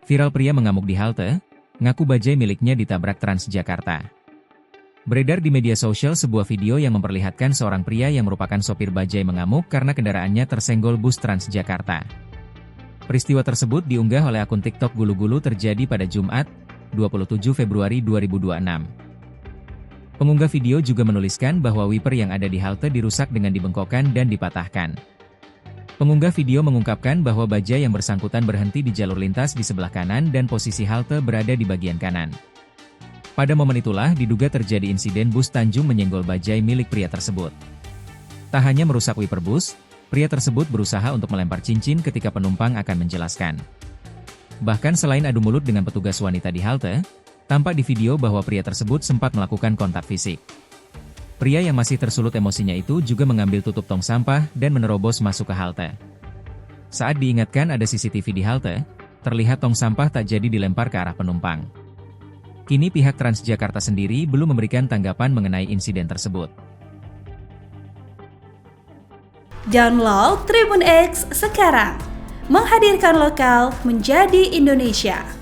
Viral pria mengamuk di halte, ngaku bajai miliknya ditabrak Transjakarta. Beredar di media sosial sebuah video yang memperlihatkan seorang pria yang merupakan sopir bajai mengamuk karena kendaraannya tersenggol bus Transjakarta. Peristiwa tersebut diunggah oleh akun TikTok Gulu-Gulu terjadi pada Jumat, 27 Februari 2026. Pengunggah video juga menuliskan bahwa wiper yang ada di halte dirusak dengan dibengkokkan dan dipatahkan. Pengunggah video mengungkapkan bahwa bajai yang bersangkutan berhenti di jalur lintas di sebelah kanan dan posisi halte berada di bagian kanan. Pada momen itulah diduga terjadi insiden bus Tanjung menyenggol bajai milik pria tersebut. Tak hanya merusak wiper bus, pria tersebut berusaha untuk melempar cincin ketika penumpang akan menjelaskan. Bahkan selain adu mulut dengan petugas wanita di halte, tampak di video bahwa pria tersebut sempat melakukan kontak fisik. Pria yang masih tersulut emosinya itu juga mengambil tutup tong sampah dan menerobos masuk ke halte. Saat diingatkan ada CCTV di halte, terlihat tong sampah tak jadi dilempar ke arah penumpang. Kini pihak Transjakarta sendiri belum memberikan tanggapan mengenai insiden tersebut. Download Tribun X sekarang, menghadirkan lokal menjadi Indonesia.